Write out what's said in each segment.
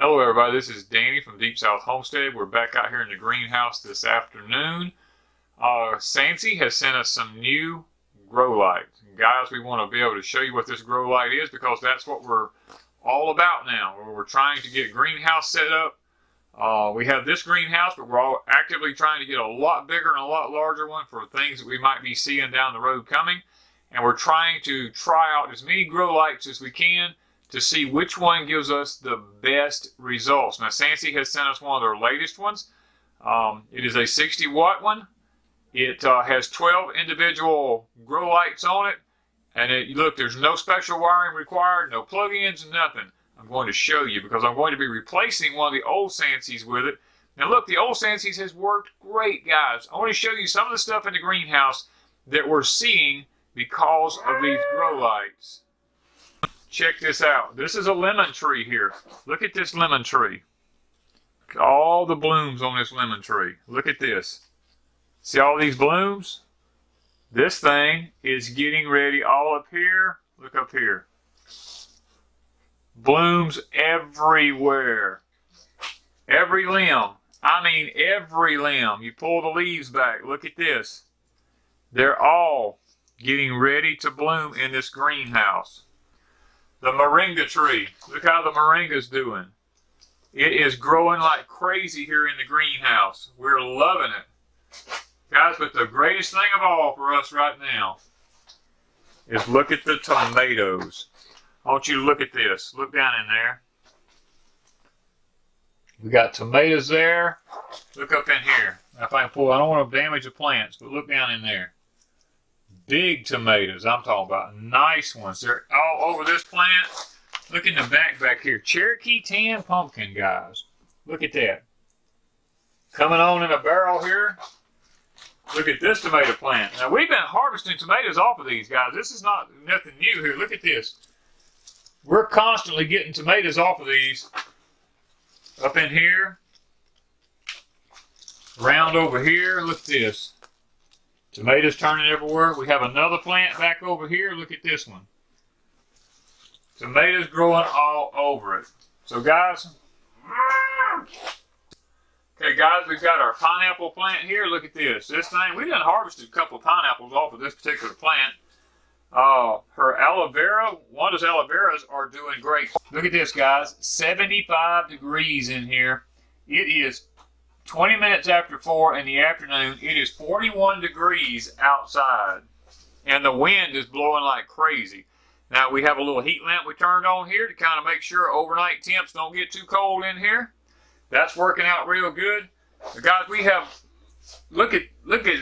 Hello everybody, this is Danny from Deep South Homestead. We're back out here in the greenhouse this afternoon. Sansi has sent us some new grow lights. Guys, we want to be able to show you what this grow light is because that's what we're all about now. We're trying to get a greenhouse set up. We have this greenhouse, but we're all actively trying to get a lot bigger and a lot larger one for things that we might be seeing down the road coming. And we're trying to try out as many grow lights as we can to see which one gives us the best results. Now, Sansi has sent us one of their latest ones. It is a 60-watt one. It has 12 individual grow lights on it. And look, there's no special wiring required, no plug-ins, nothing. I'm going to show you because I'm going to be replacing one of the old Sansis with it. Now, look, the old Sansis has worked great, guys. I want to show you some of the stuff in the greenhouse that we're seeing because of these grow lights. Check this out. This is a lemon tree here. Look at this lemon tree. Look at all the blooms on this lemon tree. Look at this. See all these blooms? This thing is getting ready all up here. Look up here. Blooms everywhere. Every limb. I mean every limb. You pull the leaves back. Look at this. They're all getting ready to bloom in this greenhouse. The moringa tree. Look how the moringa's doing. It is growing like crazy here in the greenhouse. We're loving it. Guys, but the greatest thing of all for us right now is look at the tomatoes. I want you to look at this. Look down in there. We got tomatoes there. Look up in here. If I can pull, I don't want to damage the plants, but look down in there. Big tomatoes, I'm talking about. Nice ones. They're all over this plant. Look in the back here. Cherokee tan pumpkin, guys. Look at that. Coming on in a barrel here. Look at this tomato plant. Now, we've been harvesting tomatoes off of these, guys. This is not nothing new here. Look at this. We're constantly getting tomatoes off of these. Up in here. Around over here. Look at this. Tomatoes turning everywhere. We have another plant back over here. Look at this one. Tomatoes growing all over it. So guys, okay guys, we've got our pineapple plant here. Look at this. This thing, we done harvested a couple of pineapples off of this particular plant. Her aloe vera, Wanda's aloe veras are doing great. Look at this, guys. 75 degrees in here. It is 20 minutes after 4 in the afternoon. It is 41 degrees outside. And the wind is blowing like crazy. Now we have a little heat lamp we turned on here to kind of make sure overnight temps don't get too cold in here. That's working out real good. But guys, we have, look at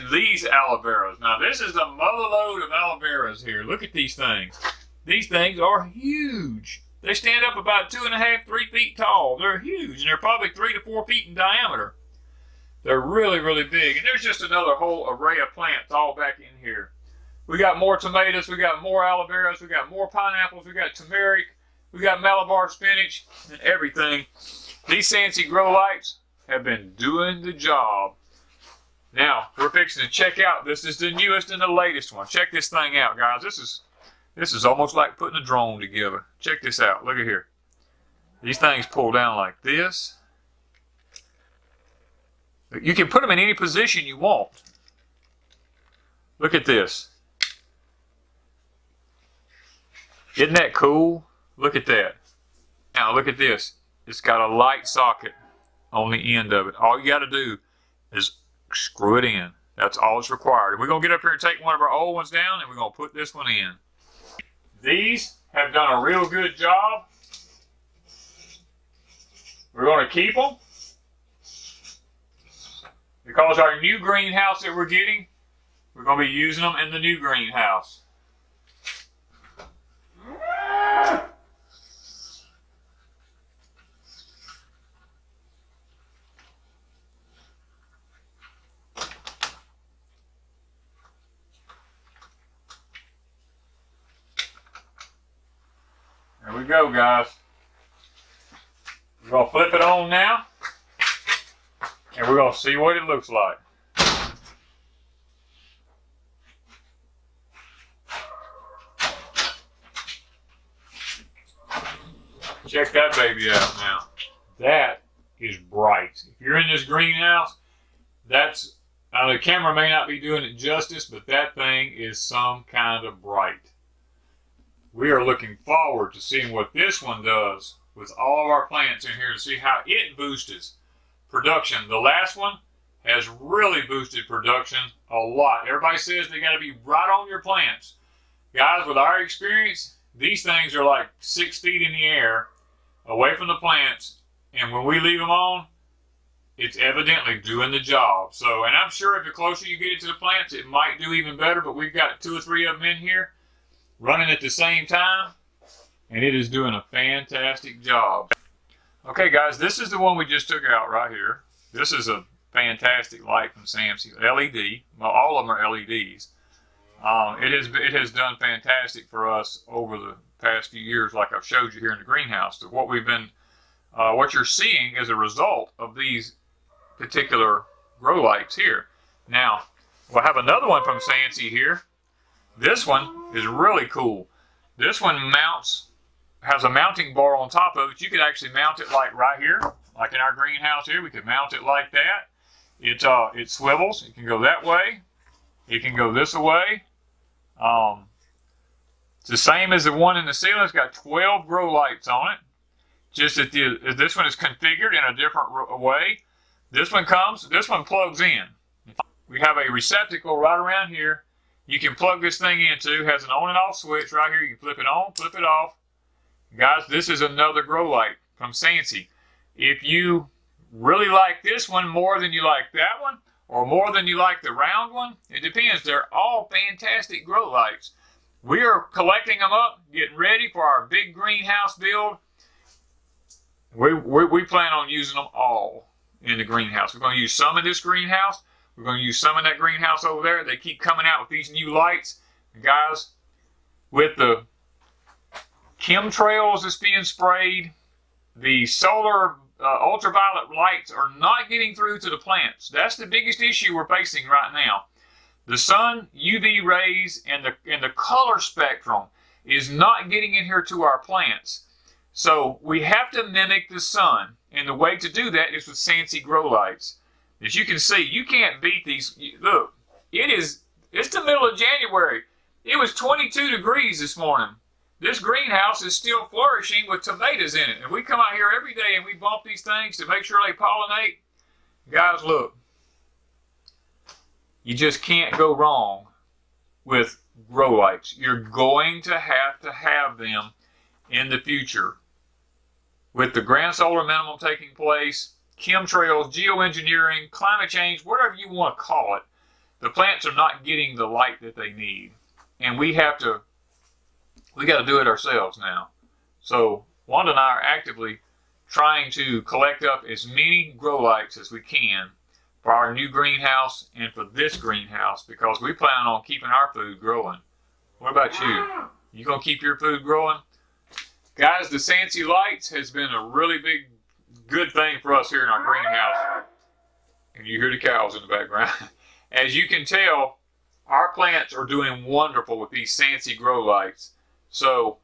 these aloe veras. Now this is the mother load of aloe veras here. Look at these things. These things are huge. They stand up about 2.5, 3 feet tall. They're huge and they're probably 3 to 4 feet in diameter. They're really, really big. And there's just another whole array of plants all back in here. We got more tomatoes. We got more aloe veras. We got more pineapples. We got turmeric. We got Malabar spinach and everything. These Sansi grow lights have been doing the job. Now, we're fixing to check out. This is the newest and the latest one. Check this thing out, guys. This is almost like putting a drone together. Check this out. Look at here. These things pull down like this. You can put them in any position you want. Look at this. Isn't that cool? Look at that. Now look at this. It's got a light socket on the end of it. All you got to do is screw it in. That's all it's required. We're going to get up here and take one of our old ones down and we're going to put this one in. These have done a real good job. We're going to keep them. Because our new greenhouse that we're getting, we're going to be using them in the new greenhouse. There we go, guys. We're going to flip it on now. And we're going to see what it looks like. Check that baby out now. That is bright. If you're in this greenhouse, that's, the camera may not be doing it justice, but that thing is some kind of bright. We are looking forward to seeing what this one does with all of our plants in here to see how it boosts production. The last one has really boosted production a lot. Everybody says they got to be right on your plants. Guys, with our experience, these things are like 6 feet in the air away from the plants, and when we leave them on, it's evidently doing the job. So, and I'm sure if the closer you get it to the plants, it might do even better, but we've got 2 or 3 of them in here running at the same time, and it is doing a fantastic job. Okay guys, this is the one we just took out right here. This is a fantastic light from Sansi, LED. Well, all of them are LEDs. It has done fantastic for us over the past few years, like I've showed you here in the greenhouse. So what you're seeing is a result of these particular grow lights here. Now, we'll have another one from Sansi here. This one is really cool. This one has a mounting bar on top of it. You could actually mount it like right here, like in our greenhouse here. We could mount it like that. It swivels. It can go that way. It can go this way. It's the same as the one in the ceiling. It's got 12 grow lights on it. Just that this one is configured in a different way. This one plugs in. We have a receptacle right around here. You can plug this thing into. It has an on and off switch right here. You can flip it on, flip it off. Guys, this is another grow light from Sansi. If you really like this one more than you like that one, or more than you like the round one, it depends. They're all fantastic grow lights. We are collecting them up, getting ready for our big greenhouse build. We plan on using them all in the greenhouse. We're going to use some in this greenhouse. We're going to use some in that greenhouse over there. They keep coming out with these new lights. And guys, with the chemtrails that's being sprayed, the solar ultraviolet lights are not getting through to the plants. That's the biggest issue we're facing right now. The sun, UV rays, and the color spectrum is not getting in here to our plants. So we have to mimic the sun, and the way to do that is with Sansi grow lights. As you can see, you can't beat these. Look, it's the middle of January. It was 22 degrees this morning. This greenhouse is still flourishing with tomatoes in it. And we come out here every day and we bump these things to make sure they pollinate. Guys, look. You just can't go wrong with grow lights. You're going to have them in the future. With the grand solar minimum taking place, chemtrails, geoengineering, climate change, whatever you want to call it, the plants are not getting the light that they need. And we got to do it ourselves now. So Wanda and I are actively trying to collect up as many grow lights as we can for our new greenhouse and for this greenhouse, because we plan on keeping our food growing. What about you? You gonna keep your food growing? Guys, the Sansi lights has been a really big, good thing for us here in our greenhouse. And you hear the cows in the background. As you can tell, our plants are doing wonderful with these Sansi grow lights. So,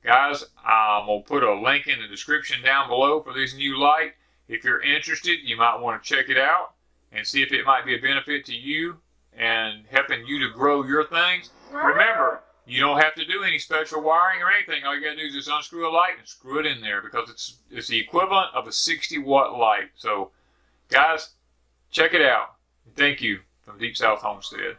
guys, I'm going to put a link in the description down below for this new light. If you're interested, you might want to check it out and see if it might be a benefit to you and helping you to grow your things. Remember, you don't have to do any special wiring or anything. All you got to do is just unscrew a light and screw it in there, because it's the equivalent of a 60-watt light. So, guys, check it out. Thank you from Deep South Homestead.